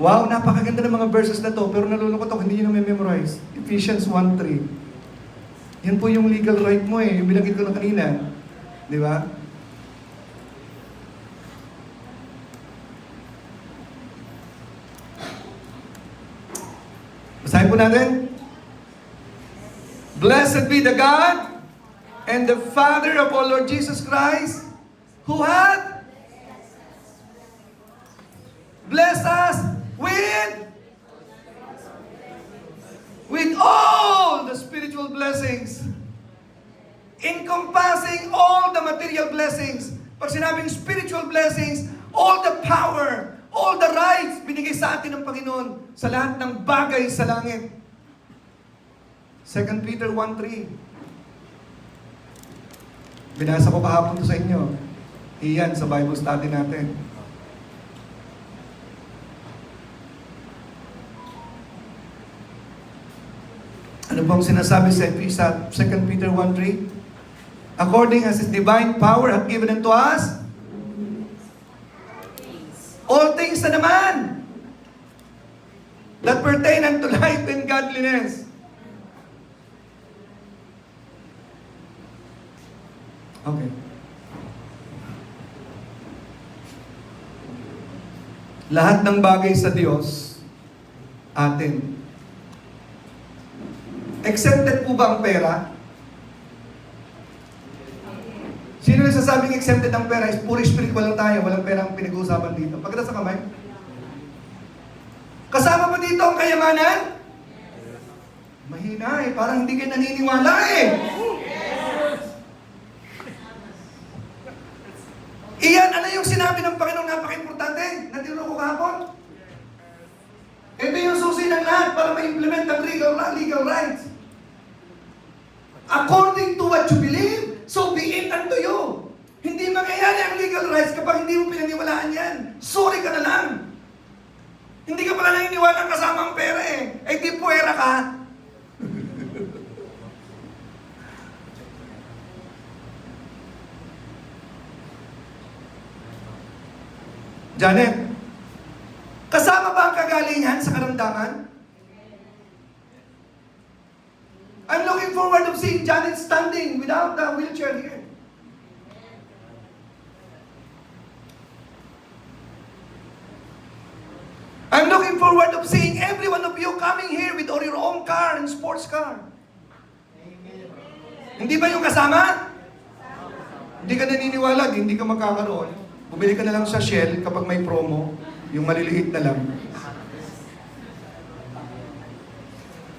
Wow, napakaganda ng mga verses na to, pero nalulungkot ako, hindi nyo na-memorize. Ephesians 1:3. Yan po yung legal right mo yung binanggit ko na kanina. Di ba? Basahin po natin. Blessed be the God and the Father of our Lord Jesus Christ, who hath blessed us with all the spiritual blessings encompassing all the material blessings. Pag sinabing spiritual blessings, all the power, all the rights, binigay sa atin ng Panginoon sa lahat ng bagay sa langit. 2 Peter 1:3. Binasa ko kahapon to sa inyo. Iyan sa Bible study natin. Ano bang sinasabi sa 2 Peter 1:3? According as His divine power hath given unto us all things na naman that pertain unto life and godliness. Okay. Lahat ng bagay sa Diyos, atin. Exempted po ba ang pera? Sino nagsasabing exempted ang pera? Is puro spiritual lang tayo, walang pera ang pinag-uusapan dito. Pagkata sa kamay. Kasama pa dito ang kayamanan? Mahina eh, parang hindi kayo naniniwala eh. Iyan, ano yung sinabi ng Panginoon napaka-importante? Natiro ko kahapon? Ito yung susi ng lahat para ma-implement ang legal rights. According to what you believe, so be it unto you. Hindi mangyayari ang legal rights kapag hindi mo pinaniwalaan yan. Sorry ka na lang. Hindi ka pala naniniwala kasama ang pera eh. Eh di puwera ka. Janet, kasama ba ang kagalingan sa karamdaman? I'm looking forward to seeing Janet standing without the wheelchair here. I'm looking forward to seeing every one of you coming here with your own car and sports car. Amen. Hindi ba yung kasama? Hindi ka naniniwala, hindi ka magkakaroon. Bumili ka na lang sa Shell kapag may promo, yung maliliit na lang.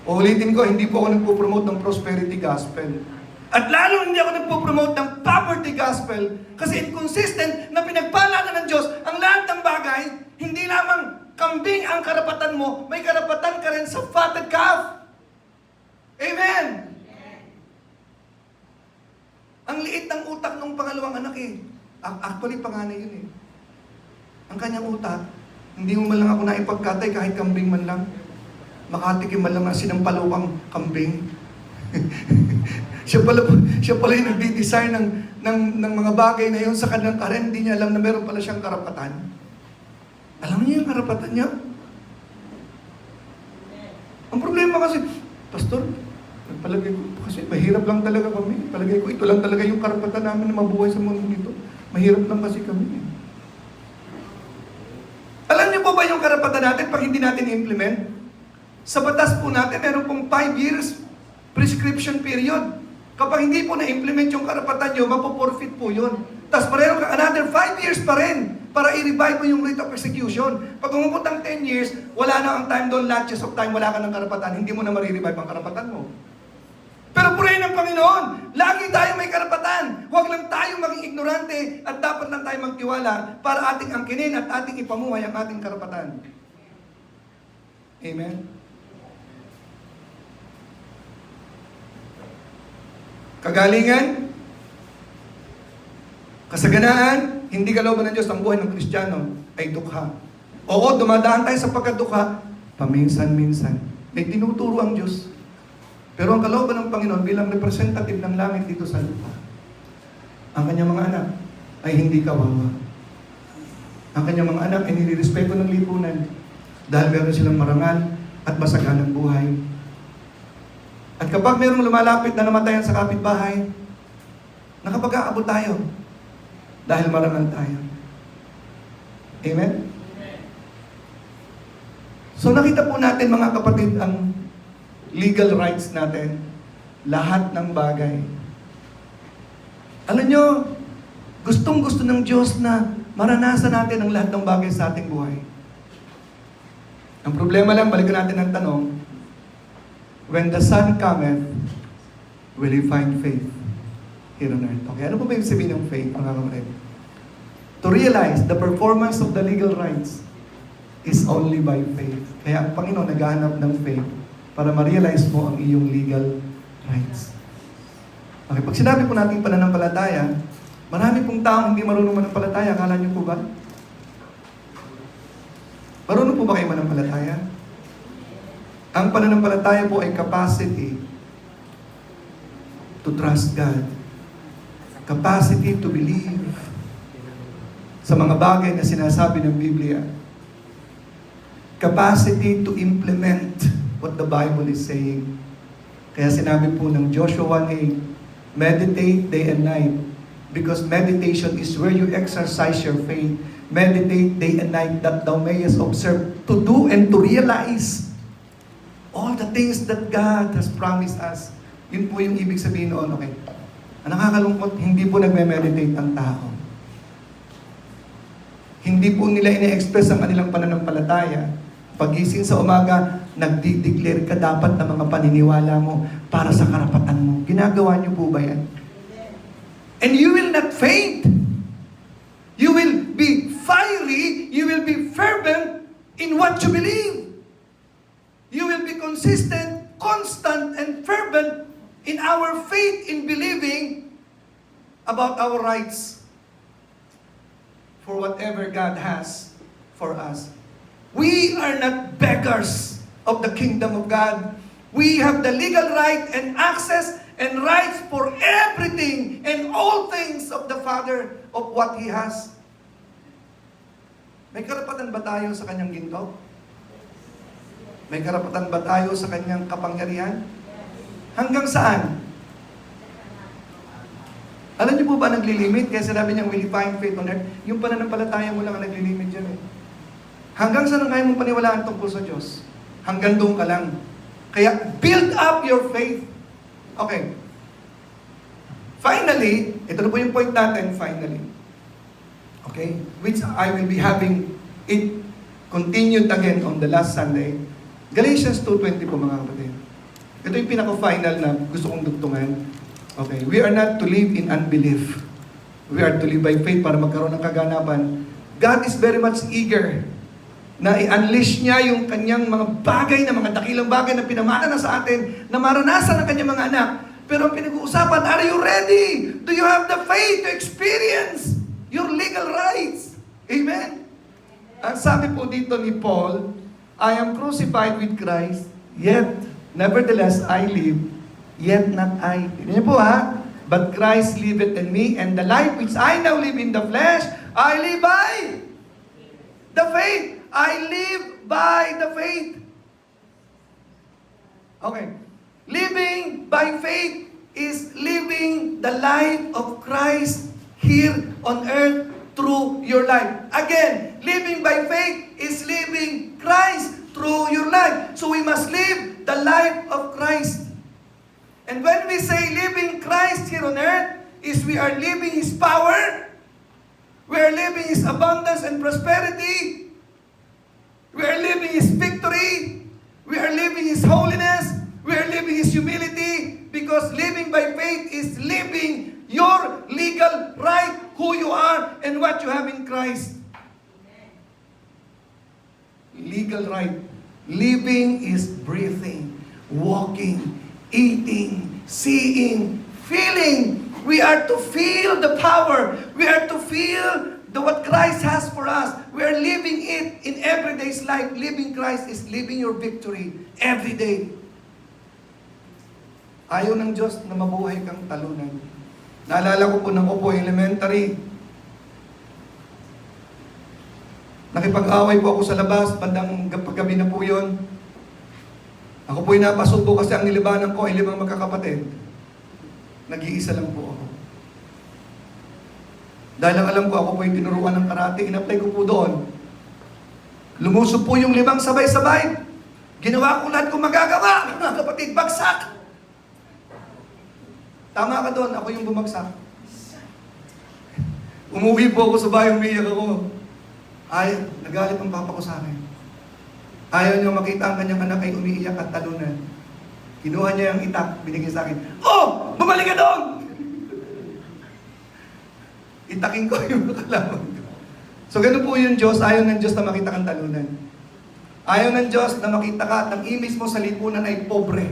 Ulitin ko, hindi po ako nagpo-promote ng prosperity gospel. At lalo hindi ako nagpo-promote ng poverty gospel kasi inconsistent na pinagpala na ng Diyos ang lahat ng bagay, hindi lamang kambing ang karapatan mo, may karapatan ka rin sa fatted calf. Amen! Ang liit ng utak ng pangalawang anak eh. Actually, panganay yun eh. Ang kanyang utak, hindi mo man lang ako naipagkatay kahit kambing man lang. Makatikim man lang ang sinampalawang kambing. siya pala yung nagdi-design ng mga bagay na yun sa kanyang karen. Hindi niya alam na meron pala siyang karapatan. Alam niyo yung karapatan niya? Ang problema kasi, Pastor, palagay ko, kasi mahirap lang talaga kami. Palagay ko, ito lang talaga yung karapatan namin na mabuhay sa mundo nito. Mahirap lang kasi kami. Alam niyo po ba yung karapatan natin pag hindi natin i-implement? Sa batas po natin, meron pong 5 years prescription period. Kapag hindi po na-implement yung karapatan nyo, mapoporfeit po yun. Tapos pareho ka another 5 years pa rin para i-revive mo yung rate of execution. Pag umabot ang 10 years, wala na ang time doon, latches of time, wala ka ng karapatan, hindi mo na marirevive ang karapatan mo. Pero purihin ng Panginoon, lagi tayo may karapatan. Huwag lang tayo maging ignorante at dapat lang tayo magtiwala para ating angkinin at ating ipamuhay ang ating karapatan. Amen? Kagalingan, kasaganaan, hindi kalooban ng Diyos ang buhay ng Kristiyano ay dukha. Oo, dumadaan tayo sa pagkadukha, paminsan-minsan. May tinuturo ang Diyos. Pero ang kalooban ng Panginoon bilang representative ng langit dito sa lupa, ang kanyang mga anak ay hindi kawawa. Ang kanyang mga anak ay nilirespeto ng lipunan dahil meron silang marangal at masaganang buhay. At kapag mayroong lumalapit na namatayan sa kapitbahay, nakapag-aabot tayo dahil marangal tayo. Amen? So nakita po natin mga kapatid ang legal rights natin, lahat ng bagay. Alam nyo, gustong-gusto ng Diyos na maranasan natin ang lahat ng bagay sa ating buhay. Ang problema lang, balikan natin ang tanong, when the Son cometh, will He find faith? here on earth. Okay, ano po ba yung sabihin ng faith, mga kapatid? To realize the performance of the legal rights is only by faith. Kaya ang Panginoon naghahanap ng faith para ma-realize mo ang iyong legal rights. Okay, pag sinabi po natin pananampalataya, marami pong taong hindi marunong manampalataya. Akala niyo po ba? Marunong po ba kayo manampalataya? Ang pananampalataya po ay capacity to trust God. Capacity to believe sa mga bagay na sinasabi ng Biblia. Capacity to implement what the Bible is saying. Kaya sinabi po ng Joshua 1:8, meditate day and night, because meditation is where you exercise your faith. Meditate day and night that thou mayest observe to do and to realize all the things that God has promised us. Yun po yung ibig sabihin noon, okay? Ang nakakalungkot, hindi po nagme-meditate ang tao. Hindi po nila ine-express ang kanilang pananampalataya. Pagising sa umaga, nagdi-declare ka dapat ng mga paniniwala mo para sa karapatan mo. Ginagawa niyo po ba yan? And you will not faint. You will be fiery, you will be fervent in what you believe. You will be consistent, constant, and fervent in our faith in believing about our rights for whatever God has for us. We are not beggars of the kingdom of God. We have the legal right and access and rights for everything and all things of the Father of what He has. May karapatan ba tayo sa kanyang ginto? May karapatan ba tayo sa kanyang kapangyarihan? Hanggang saan? Alam niyo po ba naglilimit? Kaya sinabi niyang will you find faith on earth? Yung pananampalataya mo lang ang naglilimit dyan eh. Hanggang saan ang kaya mong paniwalaan tungkol sa Diyos? Hanggang doon ka lang. Kaya build up your faith. Okay. Finally, ito na po yung point natin, finally. Okay? Which I will be having it continued again on the last Sunday. Galatians 2:20 po mga kapatid. Ito yung pinaka-final na gusto kong dugtungan. Okay, we are not to live in unbelief. We are to live by faith para magkaroon ng kaganapan. God is very much eager na i-unleash niya yung kanyang mga bagay, na mga dakilang bagay na pinamana na sa atin, na maranasan ng kanyang mga anak. Pero ang pinag-uusapan, are you ready? Do you have the faith to experience your legal rights? Amen? Ang sabi po dito ni Paul, I am crucified with Christ, yet nevertheless I live, yet not I. Tignan niyo po ha, but Christ liveth in me, and the life which I now live in the flesh, I live by the faith. I live by the faith. Okay. Living by faith is living the life of Christ here on earth through your life. Again, living by faith is living Christ through your life. So we must live the life of Christ. And when we say living Christ here on earth, is we are living His power, we are living His abundance and prosperity, we are living His victory, we are living His holiness, we are living His humility, because living by faith is living your legal right, who you are and what you have in Christ. Legal right. Living is breathing, walking, eating, seeing, feeling. We are to feel the power. We are to feel what Christ has for us. We are living it in everyday's life. Living Christ is living your victory every day. Ayaw ng Diyos na mabuhay kang talunan. Naalala ko po ng Opo Elementary. Nakipag-away po ako sa labas, bandang paggabi na po yun. Ako po'y napasubo kasi ang nilibanan ko ay 5 magkakapatid. Nag-iisa lang po ako. Dahil ang alam ko, ako po'y tinuruan ng karate, in-apply ko po doon. Lumusob po yung 5 sabay-sabay. Ginawa ko lahat kong magagawa, mga kapatid, bagsak. Tama ka doon, ako yung bumagsak. Umuwi po ako sa bahay, umiyak ako. Ay, nagalit ang papa ko sa akin. Ayaw niyo makita ang kanyang anak ay umiiyak at talunan. Kinuha niya yung itak, binigay sa akin. Oh! Bumalik ka doon! itaking ko yung mga kalaban ko. So ganun po yung Diyos, ayaw ng Diyos na makita kang talunan. Ayaw ng Diyos na makita ka at ang image mo sa lipunan ay pobre.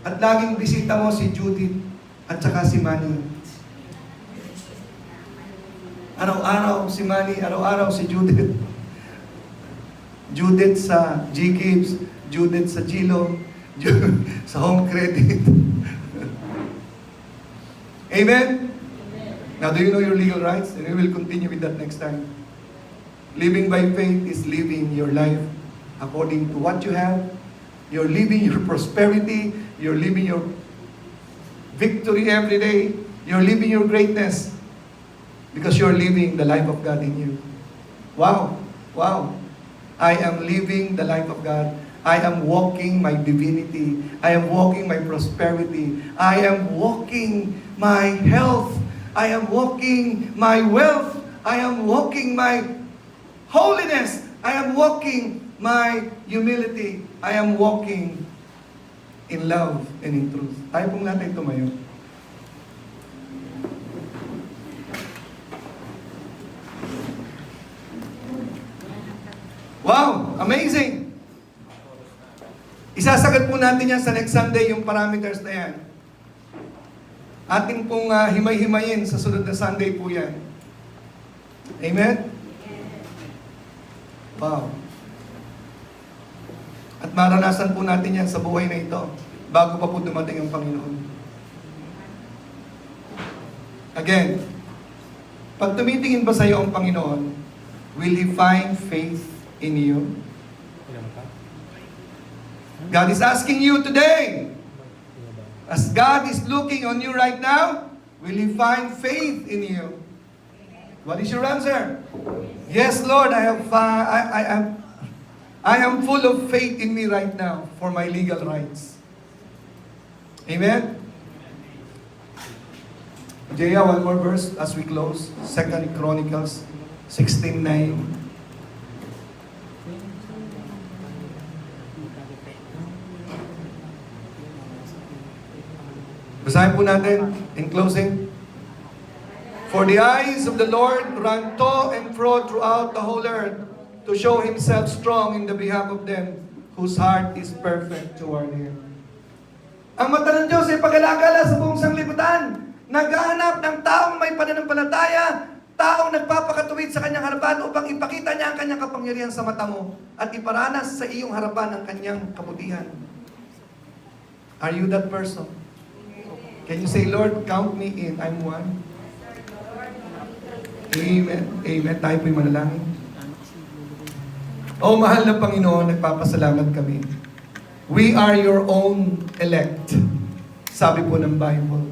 At laging bisita mo si Judith at saka si Manny. Araw-araw si Manny, araw-araw si Judith. Judith sa G-Gibbs, Judith sa Gilo, sa Home Credit. Amen? Now, do you know your legal rights? And we will continue with that next time. Living by faith is living your life according to what you have. You're living your prosperity. You're living your victory every day. You're living your greatness because you're living the life of God in you. Wow! Wow! I am living the life of God. I am walking my divinity. I am walking my prosperity. I am walking my health. I am walking my wealth. I am walking my holiness. I am walking my humility. I am walking in love and in truth. Tayo pong natin tumayo. Wow! Amazing! Isasagot po natin yan sa next Sunday, yung parameters na yan. Ating pong himay-himayin sa sunod na Sunday po yan. Amen? Wow. At maranasan po natin yan sa buhay na ito bago pa po dumating ang Panginoon. Again, pag tumitingin ba sa iyo ang Panginoon, will He find faith in you? God is asking you today, as God is looking on you right now, will He find faith in you? What is your answer? Yes, Lord, I am full of faith in me right now for my legal rights. Amen? Jaya, one more verse as we close. 2 Chronicles 16:9. Basahin po natin in closing. For the eyes of the Lord run to and fro throughout the whole earth to show Himself strong in the behalf of them whose heart is perfect toward Him. Ang mata ng Diyos ay pag-alagala sa buong sanglibutan. Naghahanap ng taong may pananampalataya, taong nagpapakatuwid sa kanyang harapan upang ipakita niya ang kanyang kapangyarihan sa mata mo at iparanas sa iyong harapan ang kanyang kabutihan. Are you that person? Can you say, Lord, count me in? I'm one. Amen. Amen. Tayo po'y manalangin. Oh, mahal na Panginoon, nagpapasalamat kami. We are your own elect. Sabi po ng Bible.